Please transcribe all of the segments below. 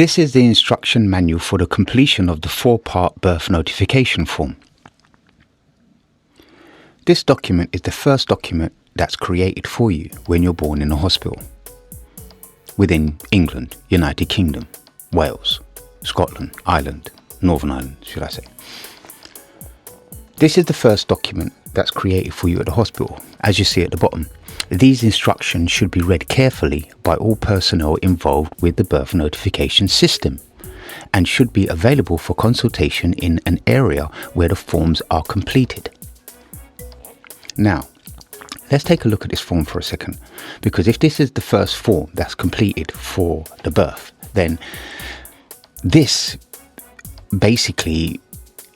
This is the instruction manual for the completion of the 4-part birth notification form. This document is the first document that's created for you when you're born in a hospital within England, United Kingdom, Wales, Scotland, Ireland, Northern Ireland, should I say. This is the first document that's created for you at the hospital. As you see at the bottom, these instructions should be read carefully by all personnel involved with the birth notification system and should be available for consultation in an area where the forms are completed. Now, let's take a look at this form for a second, because if this is the first form that's completed for the birth, then this basically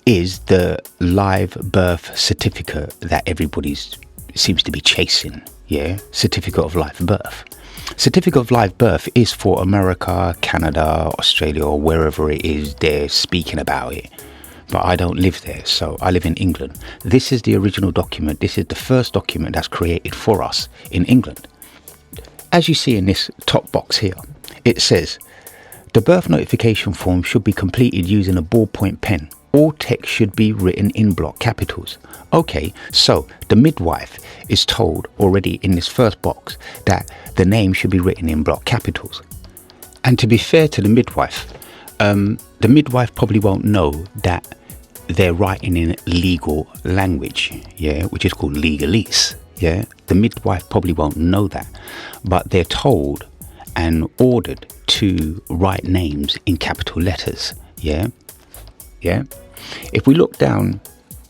is the live birth certificate that everybody seems to be chasing. Yeah, certificate of live birth. Certificate of live birth is for America, Canada, Australia, or wherever it is they're speaking about it. But I don't live there, so I live in England. This is the original document. This is the first document that's created for us in England. As you see in this top box here, it says, the birth notification form should be completed using a ballpoint pen. All text should be written in block capitals. Okay, so the midwife is told already in this first box that the name should be written in block capitals. And to be fair to the midwife probably won't know that they're writing in legal language, yeah, which is called legalese. Yeah, the midwife probably won't know that, but they're told and ordered to write names in capital letters. Yeah. If we look down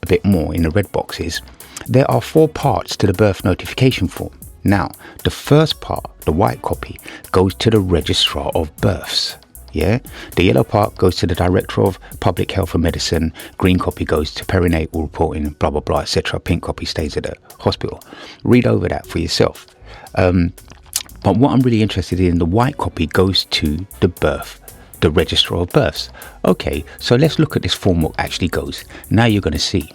a bit more in the red boxes, there are 4 parts to the birth notification form. Now, the first part, the white copy, goes to the registrar of births. Yeah, the yellow part goes to the director of public health and medicine. Green copy goes to perinatal reporting, blah blah blah, etc. Pink copy stays at the hospital. Read over that for yourself. But what I'm really interested in, the white copy goes to the registrar of births. Okay, so let's look at this form, what actually goes. Now you're going to see.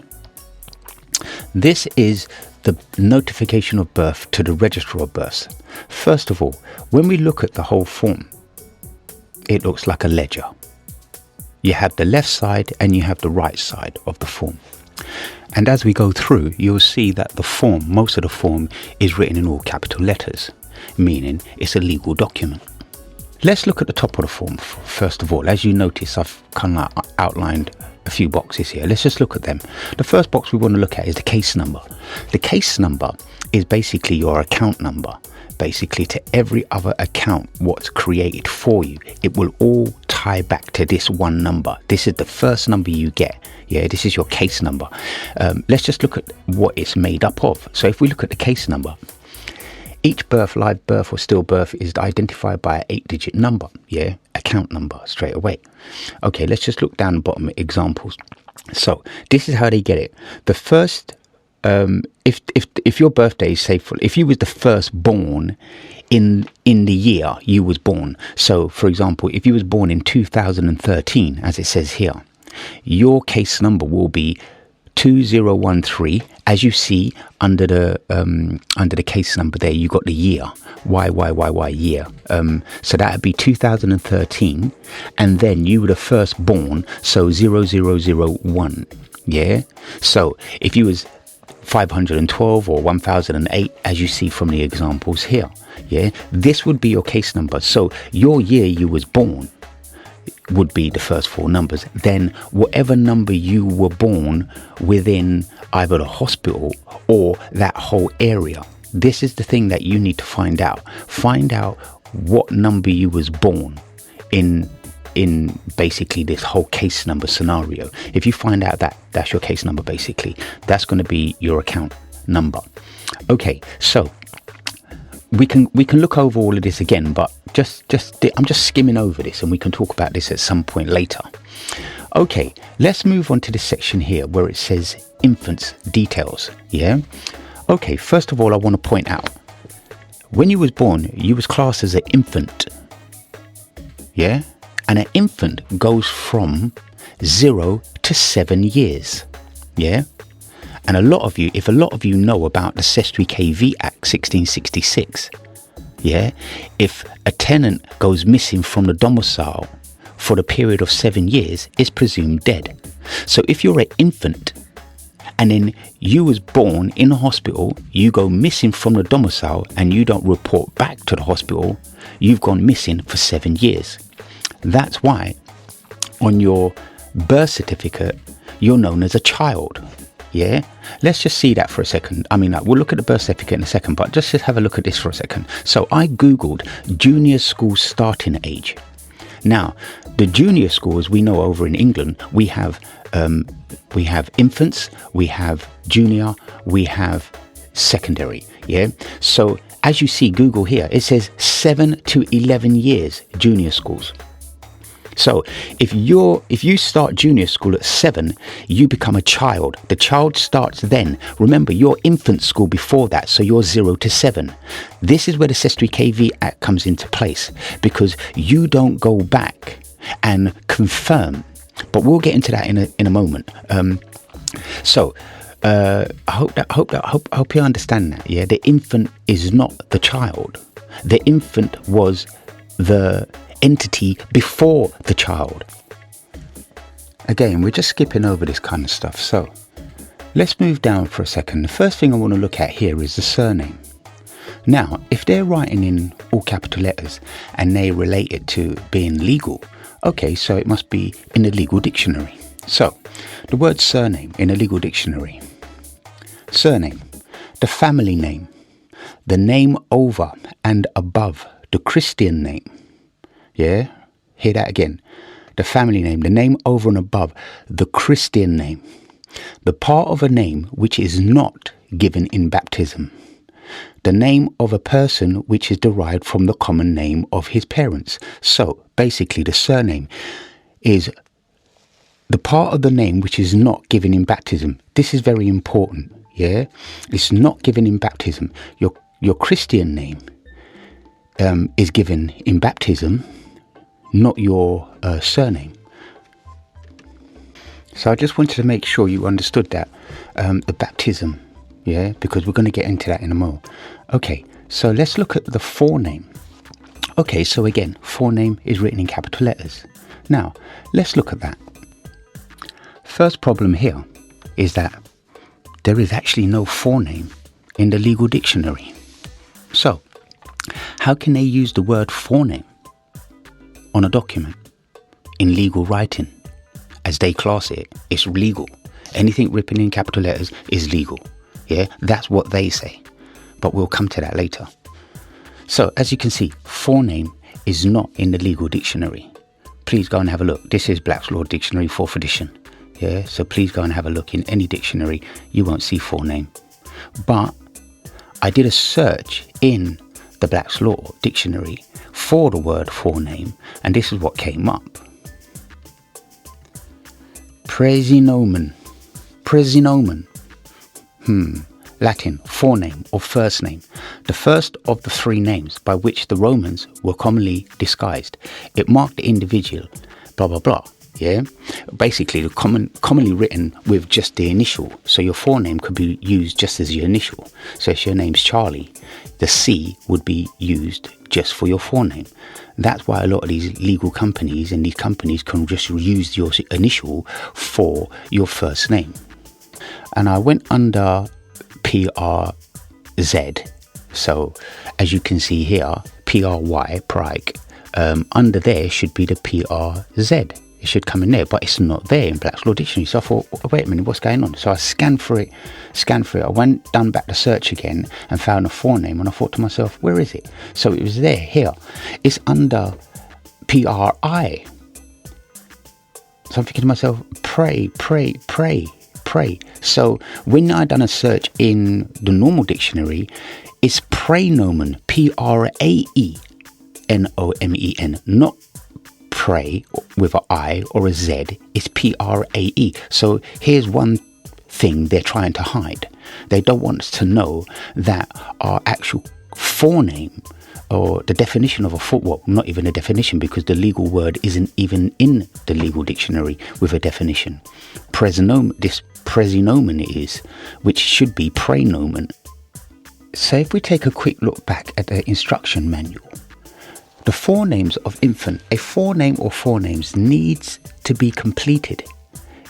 This is the notification of birth to the registrar of births. First of all, when we look at the whole form, it looks like a ledger. You have the left side and you have the right side of the form. And as we go through, you'll see that the form, most of the form, is written in all capital letters, meaning it's a legal document. Let's look at the top of the form first of all. As you notice, I've kind of outlined a few boxes here. Let's just look at them. The first box we want to look at is the case number. The case number is basically your account number, basically to every other account what's created for you. It will all tie back to this one number. This is the first number you get. Yeah, this is your case number. Let's just look at what it's made up of. So if we look at the case number, each birth, live birth or stillbirth is identified by an 8-digit number. Yeah, account number straight away. Okay, let's just look down the bottom at examples. So this is how they get it. The first, if your birthday is, say, if you was the first born in the year you was born. So for example, if you was born in 2013, as it says here, your case number will be 2013. As you see under the case number there, you got the year, Y year. So that would be 2013, and then you were the first born, so 0001. Yeah. So if you was 512 or 1008, as you see from the examples here, yeah, this would be your case number. So your year you was born would be the first 4 numbers. Then whatever number you were born within either the hospital or that whole area, this is the thing that you need to find out. Find out what number you was born in basically this whole case number scenario. If you find out that that's your case number, basically that's going to be your account number. Okay, so we can look over all of this again, but I'm just skimming over this, and we can talk about this at some point later. Okay, let's move on to this section here where it says infants details. Yeah. Okay, first of all, I want to point out, when you was born, you was classed as an infant. Yeah, and an infant goes from 0 to 7 years. Yeah. And if a lot of you know about the Cestui Que Vie Act 1666, yeah, if a tenant goes missing from the domicile for the period of 7 years is presumed dead. So if you're an infant and then you was born in a hospital, you go missing from the domicile and you don't report back to the hospital, you've gone missing for 7 years. That's why on your birth certificate, you're known as a child. Yeah, let's just see that for a second. I mean, we'll look at the birth certificate in a second, but just have a look at this for a second. So I Googled junior school starting age. Now, the junior schools we know over in England, we have infants, we have junior, we have secondary. Yeah. So as you see Google here, it says 7 to 11 years junior schools. So if you start junior school at 7, you become a child. The child starts then. Remember, you're infant school before that, so you're 0 to 7. This is where the Cestui Que Vie Act comes into place, because you don't go back and confirm. But we'll get into that in a moment. I hope you understand that. Yeah, the infant is not the child. The infant was the entity before the child. Again, we're just skipping over this kind of stuff. So let's move down for a second. The first thing I want to look at here is the surname. Now, if they're writing in all capital letters and they relate it to being legal, okay, so it must be in the legal dictionary. So the word surname in a legal dictionary: surname, the family name, the name over and above the Christian name. Yeah, hear that again. The family name, the name over and above the Christian name, the part of a name which is not given in baptism, the name of a person which is derived from the common name of his parents. So basically the surname is the part of the name which is not given in baptism. This is very important. Yeah, it's not given in baptism. Your Christian name is given in baptism, not your surname. So I just wanted to make sure you understood that, the baptism, yeah, because we're going to get into that in a moment. Okay, so let's look at the forename. Okay, so again, forename is written in capital letters. Now, let's look at that. First problem here is that there is actually no forename in the legal dictionary. So, how can they use the word forename on a document in legal writing? As they class it, it's legal. Anything written in capital letters is legal. Yeah, that's what they say. But we'll come to that later. So, as you can see, forename is not in the legal dictionary. Please go and have a look. This is Black's Law Dictionary 4th edition. Yeah, so please go and have a look. In any dictionary, you won't see forename. But I did a search in the Black's Law Dictionary for the word forename, and this is what came up. Praesinomen. Latin, forename or first name. The first of the 3 names by which the Romans were commonly disguised. It marked the individual, blah, blah, blah. Yeah, basically commonly written with just the initial. So your forename could be used just as your initial. So if your name's Charlie, the C would be used just for your forename. That's why a lot of these legal companies and these companies can just use your initial for your first name. And I went under PRZ. So as you can see here, PRY, Prike, under there should be the PRZ. It should come in there, but it's not there in Black's Law Dictionary. So I thought, wait a minute, what's going on? So I scanned for it. I went done back the search again and found a forename, and I thought to myself, where is it? So it was there, here. It's under PRI. So I'm thinking to myself, pray. So when I done a search in the normal dictionary, it's praenomen, PRAENOMEN, not pray with an I or a Z. It's PRAE. So here's one thing they're trying to hide. They don't want us to know that our actual forename, or the definition of a well, not even a definition, because the legal word isn't even in the legal dictionary with a definition. This praesinomen is, which should be praenomen. So if we take a quick look back at the instruction manual, The forenames of infant, a forename or forenames needs to be completed.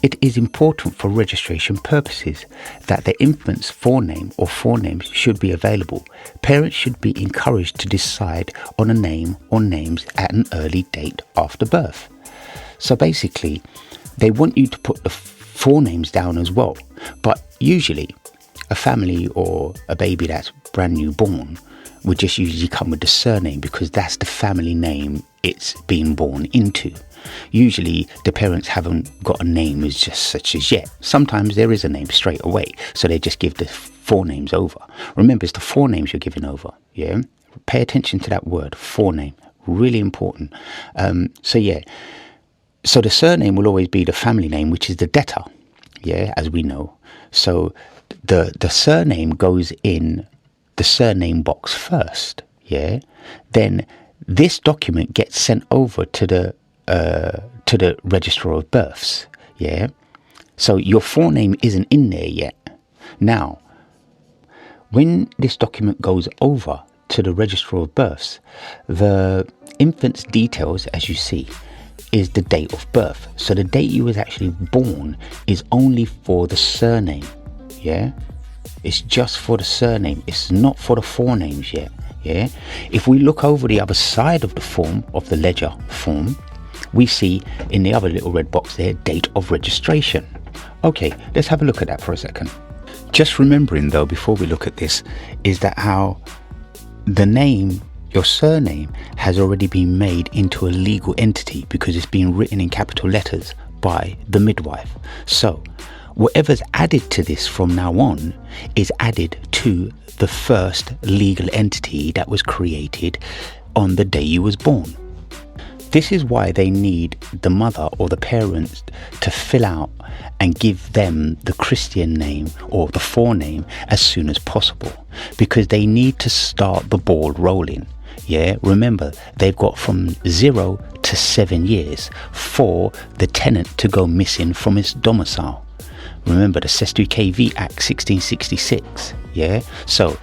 It is important for registration purposes that the infant's forename or forenames should be available. Parents should be encouraged to decide on a name or names at an early date after birth. So basically, they want you to put the forenames down as well. But usually, a family or a baby that's brand new born would just usually come with the surname because that's the family name it's been born into. Usually the parents haven't got a name as just such as yet. Sometimes there is a name straight away, so they just give the forenames over. Remember, it's the forenames you're giving over. Yeah, pay attention to that word, forename, really important. So the surname will always be the family name, which is the debtor. Yeah, as we know. So the surname goes in the surname box first. Yeah, then this document gets sent over to the registrar of births. Yeah, so your forename isn't in there yet. Now, when this document goes over to the registrar of births, the infant's details, as you see, is the date of birth. So the date you was actually born is only for the surname. Yeah, it's just for the surname. It's not for the forenames yet. Yeah, if we look over the other side of the form, of the ledger form, we see in the other little red box there, date of registration. Okay, let's have a look at that for a second. Just remembering though, before we look at this, is that how the name, your surname, has already been made into a legal entity because it's been written in capital letters by the midwife. So whatever's added to this from now on is added to the first legal entity that was created on the day you was born. This is why they need the mother or the parents to fill out and give them the Christian name or the forename as soon as possible, because they need to start the ball rolling. Yeah, remember, they've got from 0 to 7 years for the tenant to go missing from his domicile. Remember the Sestu-KV Act 1666. Yeah, so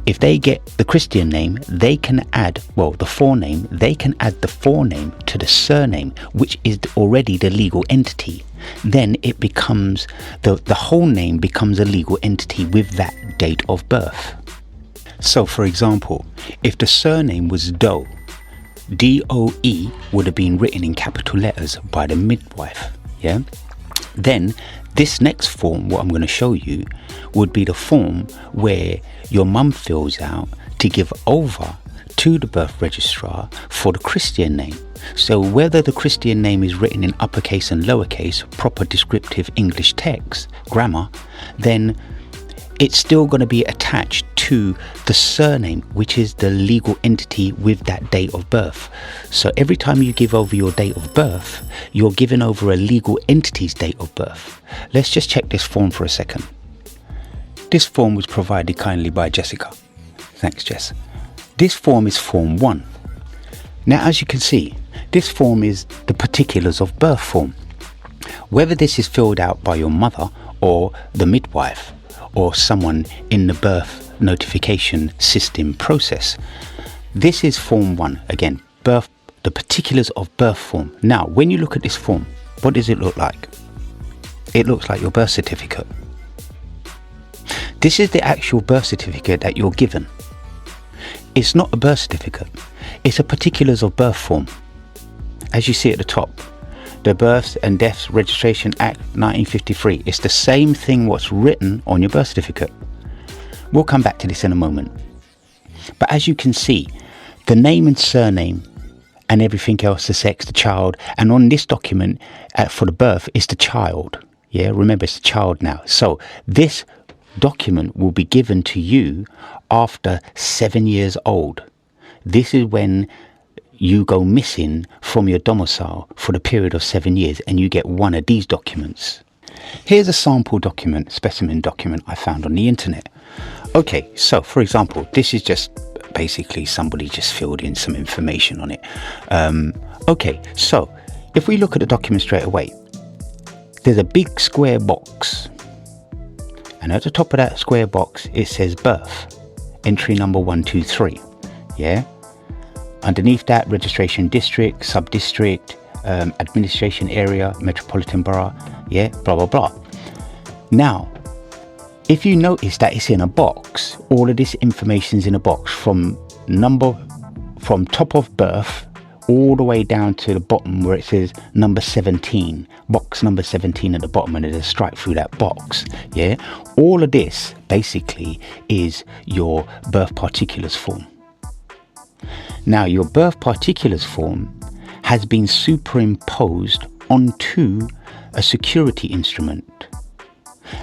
if they get the Christian name, they can add, well, the forename, they can add the forename to the surname, which is already the legal entity. Then it becomes, the whole name becomes a legal entity with that date of birth. So, for example, if the surname was Doe, D-O-E would have been written in capital letters by the midwife. Yeah. Then this next form, what I'm going to show you, would be the form where your mum fills out to give over to the birth registrar for the Christian name. So whether the Christian name is written in uppercase and lowercase, proper descriptive English text, grammar, then it's still going to be attached to the surname, which is the legal entity with that date of birth. So every time you give over your date of birth, you're giving over a legal entity's date of birth. Let's just check this form for a second. This form was provided kindly by Jessica. Thanks, Jess. This form is Form 1. Now, as you can see, this form is the particulars of birth form. Whether this is filled out by your mother or the midwife, or someone in the birth notification system process. This is Form 1, again, birth, the particulars of birth form. Now, when you look at this form, what does it look like? It looks like your birth certificate. This is the actual birth certificate that you're given. It's not a birth certificate, it's a particulars of birth form. As you see at the top, the Births and Deaths Registration Act 1953. It's the same thing what's written on your birth certificate. We'll come back to this in a moment. But as you can see, the name and surname and everything else, the sex, the child, and on this document for the birth is the child. Yeah, remember it's the child now. So this document will be given to you after 7 years old. This is when you go missing from your domicile for the period of 7 years, and you get one of these documents. Here's a sample document, specimen document I found on the internet. Okay, so for example, this is just basically somebody just filled in some information on it. Okay, so if we look at the document straight away, there's a big square box, and at the top of that square box it says birth, entry number 123. Yeah. Underneath that, registration district, sub-district, administration area, metropolitan borough, yeah, blah, blah, blah. Now, if you notice that it's in a box, all of this information is in a box from top of birth all the way down to the bottom where it says number 17, box number 17 at the bottom, and there's a stripe through that box. Yeah, all of this basically is your birth particulars form. Now, your birth particulars form has been superimposed onto a security instrument.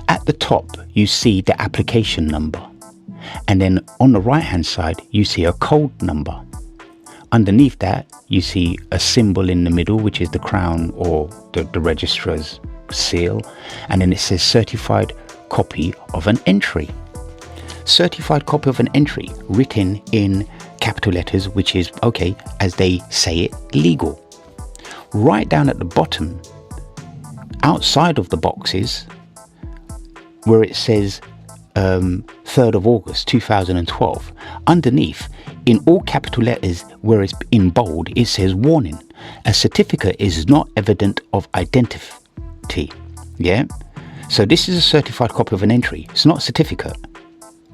At the top, you see the application number, and then on the right hand side, you see a code number. Underneath that, you see a symbol in the middle, which is the crown or the registrar's seal, and then it says certified copy of an entry. Certified copy of an entry, written in capital letters, which is, okay, as they say it, legal. Right down at the bottom, outside of the boxes, where it says 3rd of August 2012, underneath, in all capital letters where it's in bold, it says warning, a certificate is not evidence of identity. Yeah, so this is a certified copy of an entry. It's not a certificate.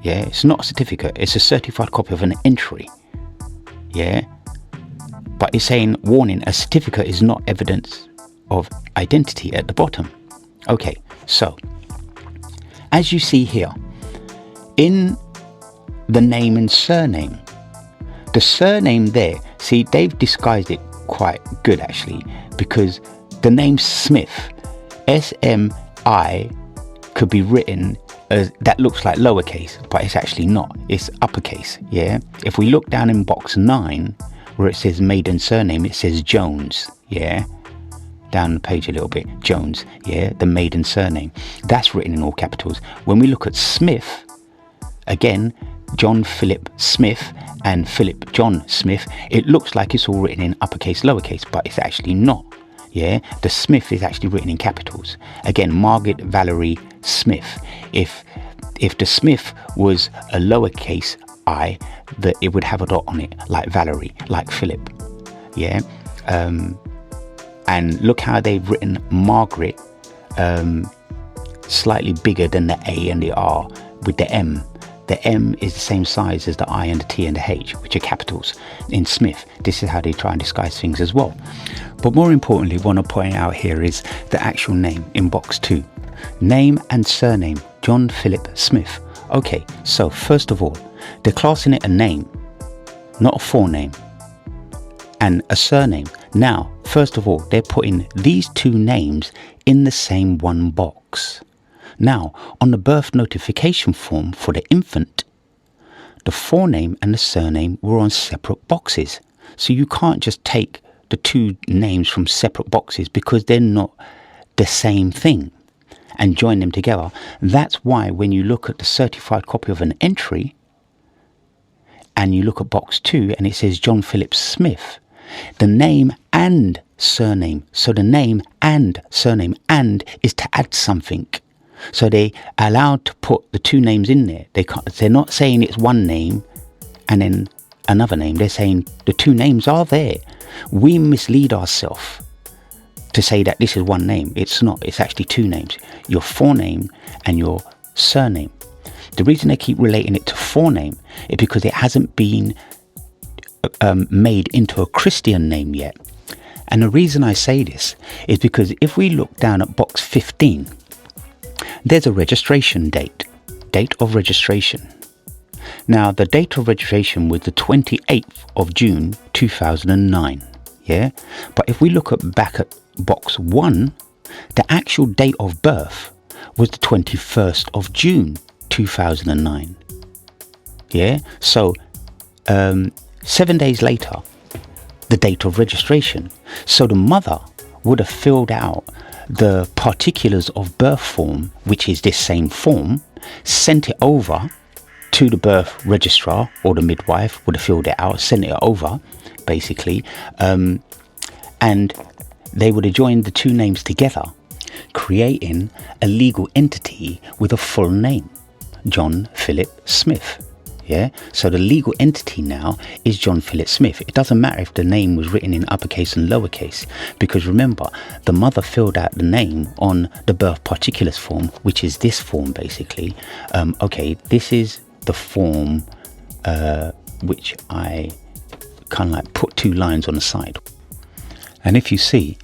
Yeah, it's not a certificate, it's a certified copy of an entry. Yeah, but it's saying warning, a certificate is not evidence of identity at the bottom. Okay, so as you see here, in the name and surname, the surname there, see, they've disguised it quite good actually, because the name Smith, S-M-I, could be written as, that looks like lowercase, but it's actually not, it's uppercase. Yeah, if we look down in box 9 where it says maiden surname, it says Jones. Yeah, down the page a little bit, Jones. Yeah, the maiden surname, that's written in all capitals. When we look at Smith, again, John Philip Smith and Philip John Smith, it looks like it's all written in uppercase, lowercase, but it's actually not. Yeah, the Smith is actually written in capitals. Again, Margaret Valerie Smith. If the Smith was a lowercase I, that it would have a dot on it, like Valerie, like Philip. Yeah, and look how they've written Margaret slightly bigger than the A and the R with the M. The M is the same size as the I and the T and the H, which are capitals. In Smith, this is how they try and disguise things as well. But more importantly, what I want to point out here is the actual name in box 2. Name and surname, John Philip Smith. Okay, so first of all, they're classing it a name, not a forename, and a surname. Now, first of all, they're putting these two names in the same one box. Now, on the birth notification form for the infant, the forename and the surname were on separate boxes. So you can't just take the two names from separate boxes because they're not the same thing and join them together. That's why when you look at the certified copy of an entry and you look at box 2 and it says John Philip Smith, the name and surname. So the name and surname, and is to add something. So they are allowed to put the two names in there. They're not saying it's one name and then another name. They're saying the two names are there. We mislead ourselves to say that this is one name. It's not. It's actually two names. Your forename and your surname. The reason they keep relating it to forename is because it hasn't been made into a Christian name yet. And the reason I say this is because if we look down at box 15, there's a registration date of registration. Now, the date of registration was the 28th of June 2009. Yeah, but if we look back at box 1, the actual date of birth was the 21st of June 2009. Yeah, so 7 days later, the date of registration. So the mother would have filled out the particulars of birth form, which is this same form, sent it over to the birth registrar, or the midwife would have filled it out, sent it over, basically, and they would have joined the two names together, creating a legal entity with a full name, John Philip Smith. Yeah, so the legal entity now is John Philip Smith. It doesn't matter if the name was written in uppercase and lowercase, because remember, the mother filled out the name on the birth particulars form, which is this form basically. Okay, this is the form which I kind of like put 2 lines on the side. And if you see,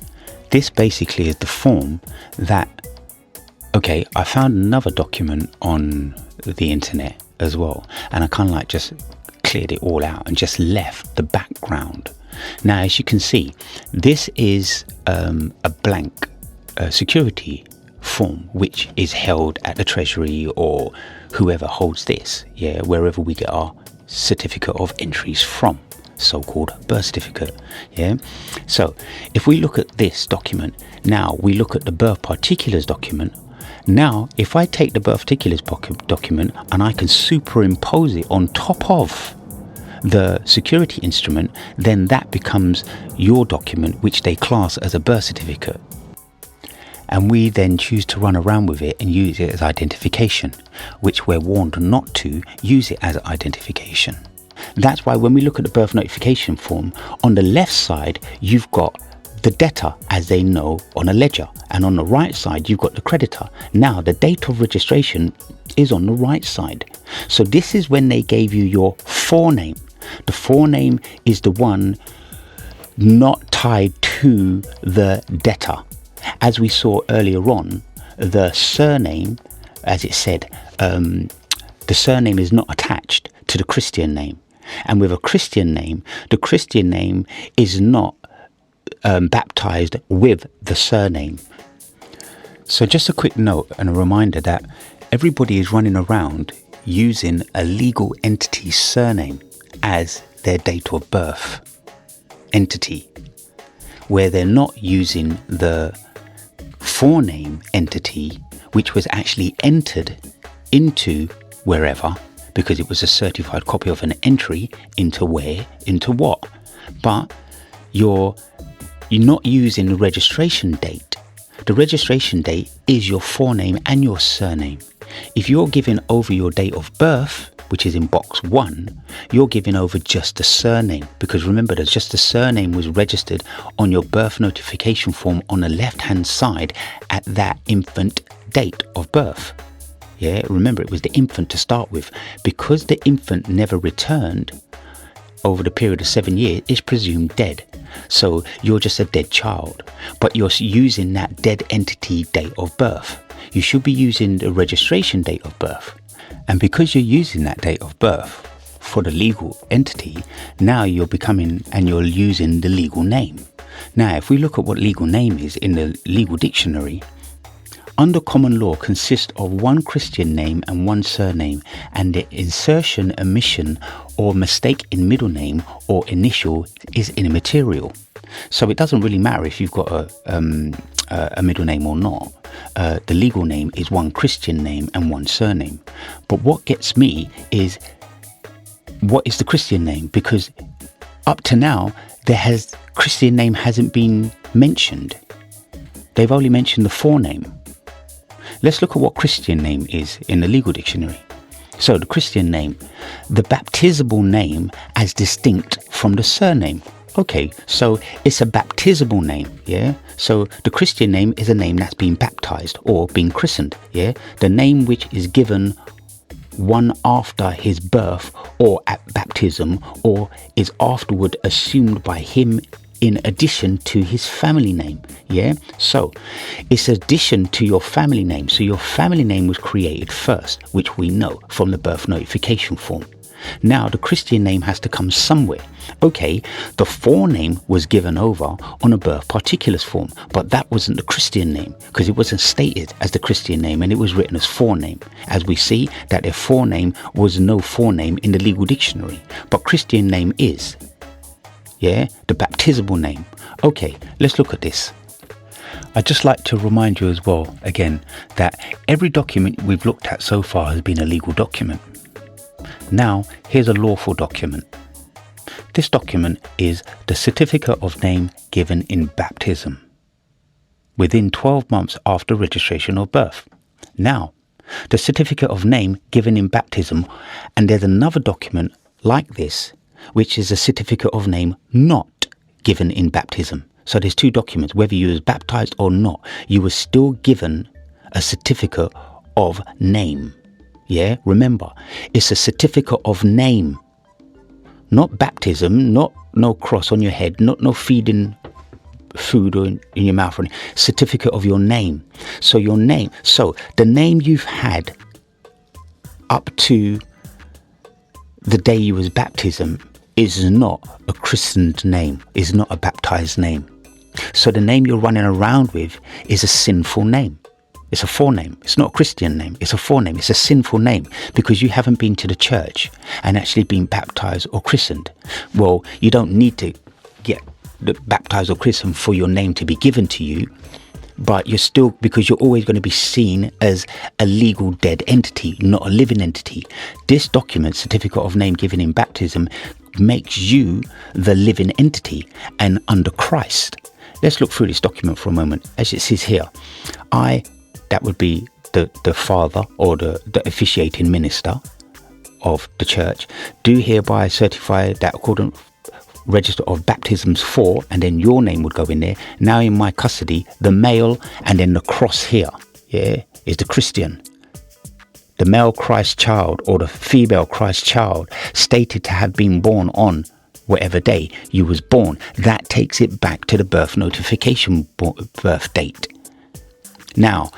this basically is the form that, okay, I found another document on the internet as well, and I kind of like just cleared it all out and just left the background. Now, as you can see, this is a blank security form which is held at the Treasury or whoever holds this, yeah, wherever we get our certificate of entries from, so-called birth certificate. Yeah, so if we look at this document, now we look at the birth particulars document. Now, if I take the birth particulars document and I can superimpose it on top of the security instrument, then that becomes your document, which they class as a birth certificate. And we then choose to run around with it and use it as identification, which we're warned not to use it as identification. That's why when we look at the birth notification form, on the left side, you've got the debtor, as they know, on a ledger, and on the right side you've got the creditor. Now the date of registration is on the right side, so this is when they gave you your forename. The forename is the one not tied to the debtor. As we saw earlier on, the surname, as it said, the surname is not attached to the Christian name, and with a Christian name, the Christian name is not baptized with the surname. So just a quick note and a reminder that everybody is running around using a legal entity's surname as their date of birth entity, where they're not using the forename entity, which was actually entered into wherever, because it was a certified copy of an entry into where, into what. But you're not using the registration date. The registration date is your forename and your surname. If you're giving over your date of birth, which is in box 1, you're giving over just the surname, because remember that just the surname was registered on your birth notification form on the left hand side at that infant date of birth. Yeah, remember it was the infant to start with. Because the infant never returned over the period of 7 years, is presumed dead. So you're just a dead child, but you're using that dead entity date of birth. You should be using the registration date of birth. And because you're using that date of birth for the legal entity, now you're becoming and you're using the legal name. Now, if we look at what legal name is in the legal dictionary, under common law consists of one Christian name and one surname, and the insertion, omission, or mistake in middle name or initial is immaterial. So it doesn't really matter if you've got a middle name or not. The legal name is one Christian name and one surname. But what gets me is, what is the Christian name? Because up to now, Christian name hasn't been mentioned. They've only mentioned the forename. Let's look at what Christian name is in the legal dictionary. So the Christian name, the baptismal name as distinct from the surname. Okay, so it's a baptismal name, yeah? So the Christian name is a name that's been baptized or been christened, yeah? The name which is given one after his birth or at baptism, or is afterward assumed by him in addition to his family name. Yeah, so it's addition to your family name. So your family name was created first, which we know from the birth notification form. Now the Christian name has to come somewhere. Okay, the forename was given over on a birth particulars form, but that wasn't the Christian name because it wasn't stated as the Christian name, and it was written as forename. As we see that their forename was no forename in the legal dictionary, but Christian name is. Yeah, the baptismal name. Okay, let's look at this. I'd just like to remind you as well, again, that every document we've looked at so far has been a legal document. Now, here's a lawful document. This document is the certificate of name given in baptism within 12 months after registration of birth. Now, the certificate of name given in baptism, and there's another document like this, which is a certificate of name not given in baptism. So there's two documents. Whether you was baptized or not, you were still given a certificate of name. Yeah, remember, it's a certificate of name, not baptism, not no cross on your head, not no feeding food or in your mouth. Certificate of your name. So your name, so the name you've had up to the day you was baptism is not a christened name, is not a baptized name. So the name you're running around with is a sinful name. It's a forename. It's not a Christian name. It's a forename. It's a sinful name because you haven't been to the church and actually been baptized or christened. Well, you don't need to get baptized or christened for your name to be given to you, but you're still, because you're always going to be seen as a legal dead entity, not a living entity. This document, certificate of name given in baptism, makes you the living entity and under Christ. Let's look through this document for a moment. As it says here, that would be the father or the officiating minister of the church, do hereby certify that according register of baptisms for, and then your name would go in there, now in my custody, the male, and then the cross here, yeah, is the Christian. The male Christ child or the female Christ child stated to have been born on whatever day you was born. That takes it back to the birth notification birth date. Now,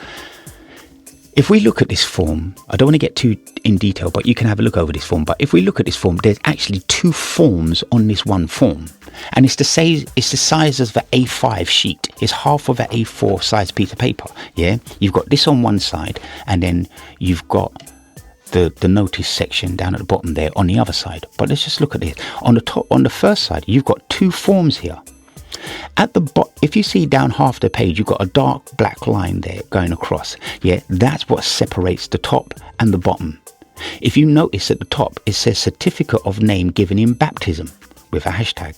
if we look at this form, I don't want to get too in detail, but you can have a look over this form. But if we look at this form, there's actually two forms on this one form. And it's the size of the A5 sheet. It's half of an A4 size piece of paper. Yeah, you've got this on one side, and then you've got the notice section down at the bottom there on the other side. But let's just look at this. On the top, on the first side, you've got two forms here. At the bottom, if you see down half the page, you've got a dark black line there going across. Yeah, that's what separates the top and the bottom. If you notice at the top, it says certificate of name given in baptism with a hashtag.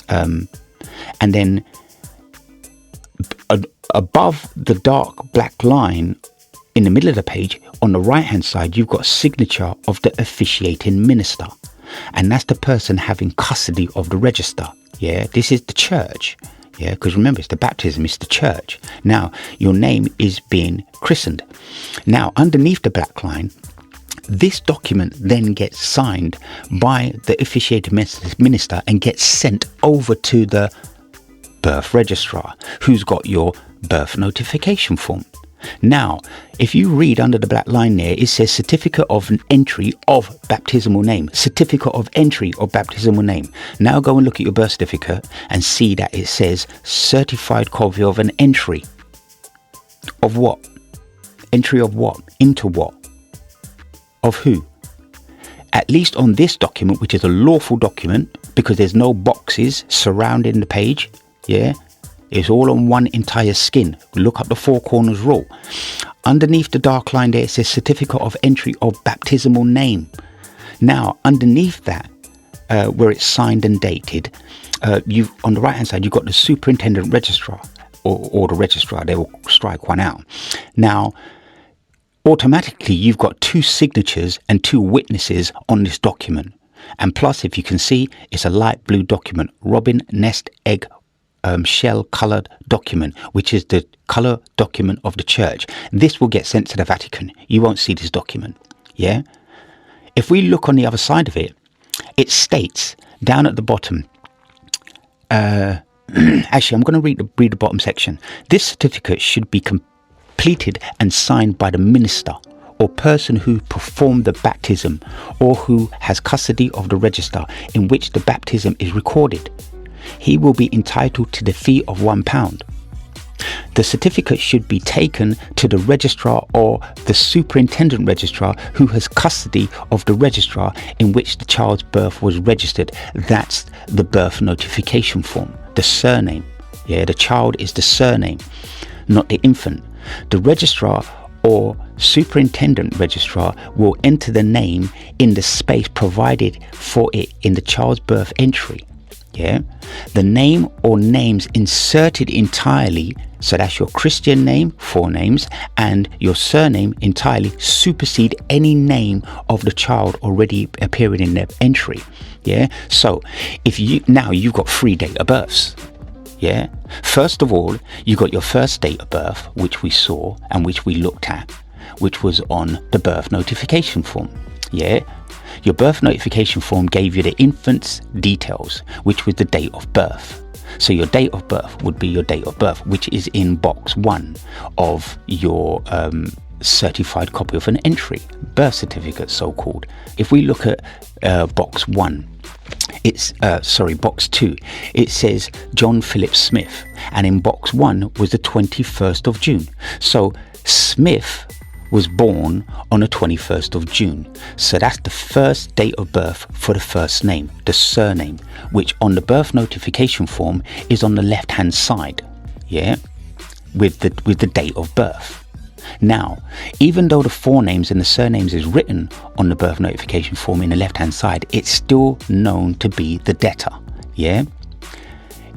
And then above the dark black line in the middle of the page, on the right hand side, you've got signature of the officiating minister. And that's the person having custody of the register. Yeah, this is the church. Yeah, because remember, it's the baptism, it's the church. Now, your name is being christened. Now, underneath the black line, this document then gets signed by the officiating minister and gets sent over to the birth registrar, who's got your birth notification form. Now, if you read under the black line there, it says certificate of entry of baptismal name. Certificate of entry of baptismal name. Now go and look at your birth certificate and see that it says certified copy of an entry. Of what? Entry of what? Into what? Of who? At least on this document, which is a lawful document, because there's no boxes surrounding the page. Yeah. It's all on one entire skin. Look up the four corners rule. Underneath the dark line there, it says certificate of entry of baptismal name. Now, underneath that, where it's signed and dated, you've on the right hand side, you've got the superintendent registrar or the registrar. They will strike one out. Now, automatically, you've got two signatures and two witnesses on this document. And plus, if you can see, it's a light blue document, robin nest egg shell coloured document, which is the colour document of the church. This will get sent to the Vatican. You won't see this document. Yeah. If we look on the other side of it, it states down at the bottom. Actually, I'm going to read the bottom section. This certificate should be completed and signed by the minister or person who performed the baptism or who has custody of the register in which the baptism is recorded. He will be entitled to the fee of £1. The certificate should be taken to the registrar or the superintendent registrar who has custody of the registrar in which the child's birth was registered. That's the birth notification form, the surname. Yeah, the child is the surname, not the infant. The registrar or superintendent registrar will enter the name in the space provided for it in the child's birth entry. Yeah, the name or names inserted entirely, so that's your Christian name, forenames, and your surname entirely supersede any name of the child already appearing in their entry. Yeah, so if you've got 3 date of births. Yeah, first of all, you got your first date of birth, which we saw and which we looked at, which was on the birth notification form. Yeah, your birth notification form gave you the infant's details, which was the date of birth. So your date of birth would be your date of birth, which is in box 1 of your certified copy of an entry, birth certificate, so-called. If we look at box 1, it's box 2, it says John Philip Smith, and in box 1 was the 21st of June. So Smith was born on the 21st of June. So that's the first date of birth for the first name, the surname, which on the birth notification form is on the left hand side, yeah, with the date of birth. Now, even though the forenames and the surnames is written on the birth notification form in the left hand side, it's still known to be the debtor, yeah.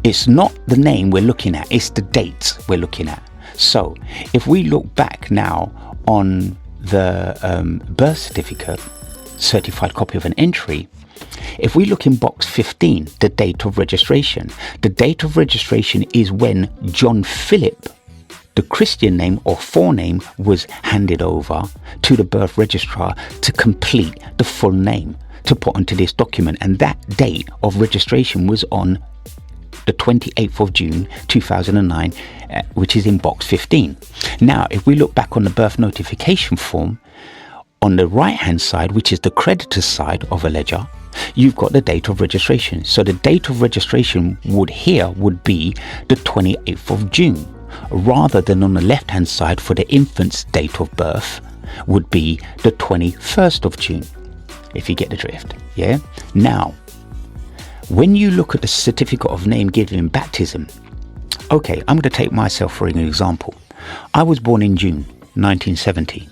It's not the name we're looking at, it's the dates we're looking at. So if we look back now on the birth certificate, certified copy of an entry, if we look in box 15, the date of registration, the date of registration is when John Philip, the Christian name or forename, was handed over to the birth registrar to complete the full name to put onto this document, and that date of registration was on the 28th of June 2009, which is in box 15. Now, if we look back on the birth notification form, on the right hand side, which is the creditor's side of a ledger, you've got the date of registration. So the date of registration would be the 28th of June, rather than on the left hand side for the infant's date of birth would be the 21st of June, if you get the drift. Yeah. Now, when you look at the certificate of name given in baptism, okay, I'm going to take myself for an example. I was born in June 1970.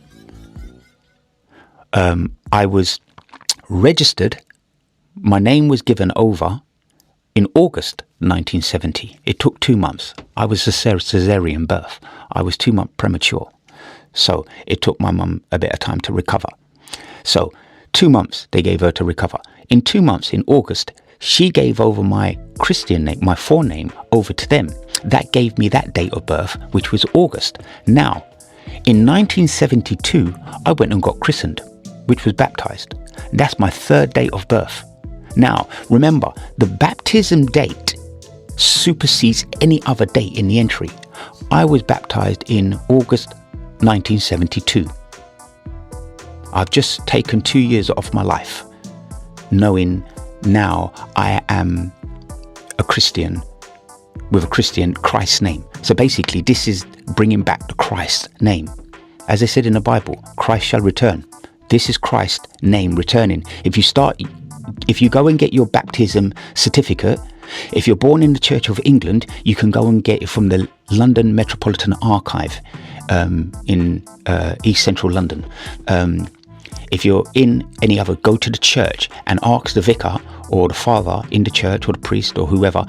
I was registered, my name was given over in August 1970. It took 2 months. I was a cesarean birth. I was 2 months premature. So it took my mum a bit of time to recover. So 2 months they gave her to recover. In 2 months, in August, she gave over my Christian name, my forename, over to them. That gave me that date of birth, which was August. Now, in 1972, I went and got christened, which was baptized. That's my 3rd date of birth. Now, remember, the baptism date supersedes any other date in the entry. I was baptized in August 1972. I've just taken 2 years off my life, knowing now I am a Christian with a Christian Christ name. So basically, this is bringing back the Christ name. As I said in the Bible, Christ shall return. This is Christ's name returning. If you go and get your baptism certificate, if you're born in the Church of England, you can go and get it from the London Metropolitan Archive in East Central London. If you're in any other, go to the church and ask the vicar or the father in the church or the priest or whoever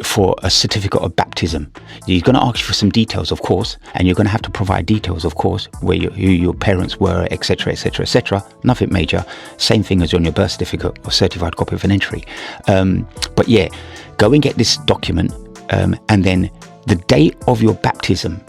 for a certificate of baptism. He's going to ask you for some details, of course, and you're going to have to provide details, of course, who your parents were, etc., etc., etc. Nothing major. Same thing as on your birth certificate or certified copy of an entry. But yeah, go and get this document, and then the date of your baptism.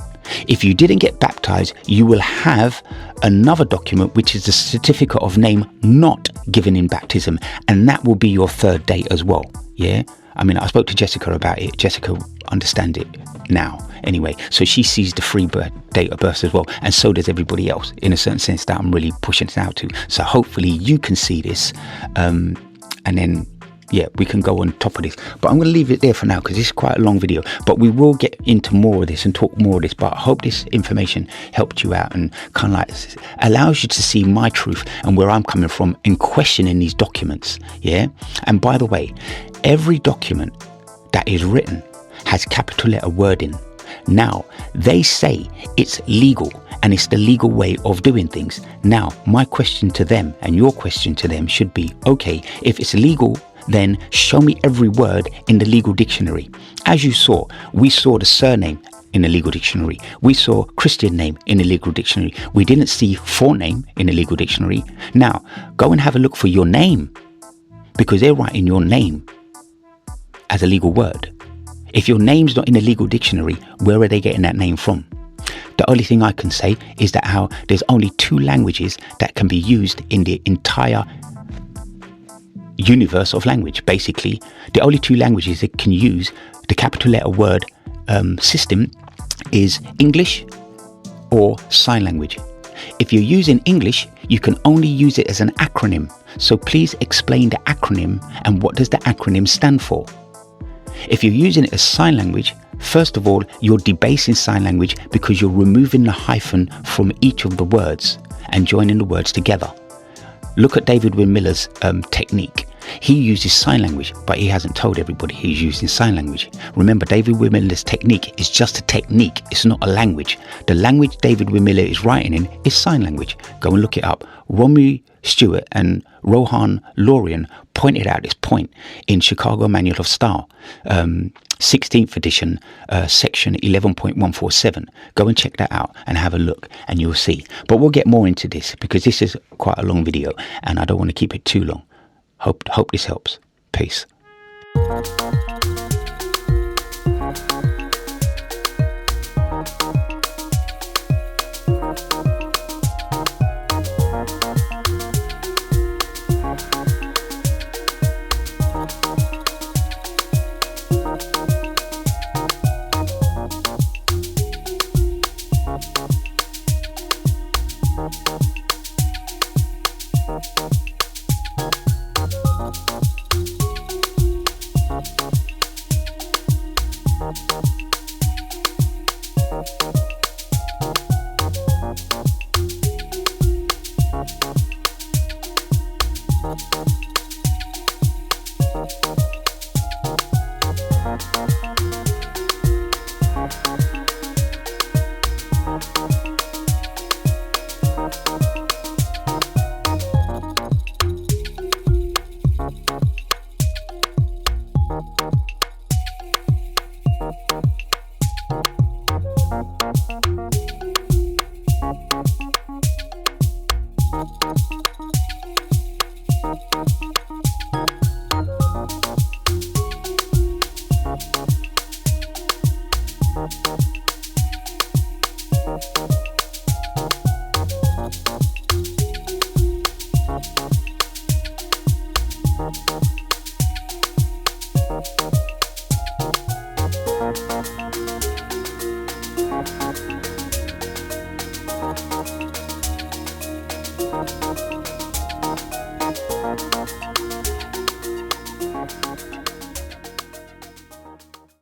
If you didn't get baptized, you will have another document, which is the certificate of name not given in baptism, and that will be your 3rd date as well. Yeah. I mean, I spoke to Jessica about it. Jessica understands it now anyway. So she sees the 3 date of birth as well. And so does everybody else, in a certain sense that I'm really pushing it out to. So hopefully you can see this. And then, yeah, we can go on top of this. But I'm going to leave it there for now because this is quite a long video. But we will get into more of this and talk more of this. But I hope this information helped you out and kind of like allows you to see my truth and where I'm coming from in questioning these documents. Yeah. And by the way, every document that is written has capital letter wording. Now, they say it's legal and it's the legal way of doing things. Now, my question to them and your question to them should be, okay, if it's legal, then show me every word in the legal dictionary. As you saw, we saw the surname in the legal dictionary. We saw Christian name in the legal dictionary. We didn't see forename in the legal dictionary. Now, go and have a look for your name, because they're writing your name as a legal word. If your name's not in the legal dictionary, where are they getting that name from? The only thing I can say is that how there's only 2 languages that can be used in the entire universe of language. Basically, the only 2 languages that can use the capital letter word system is English or sign language. If you're using English, you can only use it as an acronym. So please explain the acronym and what does the acronym stand for. If you're using it as sign language, first of all, you're debasing sign language because you're removing the hyphen from each of the words and joining the words together. Look at David Wynn Miller's technique. He uses sign language, but he hasn't told everybody he's using sign language. Remember, David Wynn Miller's technique is just a technique. It's not a language. The language David Wynn Miller is writing in is sign language. Go and look it up. Romy Stewart and Rohan Lorian pointed out this point in Chicago Manual of Style, 16th edition, section 11.147. Go and check that out and have a look and you'll see. But we'll get more into this because this is quite a long video and I don't want to keep it too long. Hope this helps. Peace.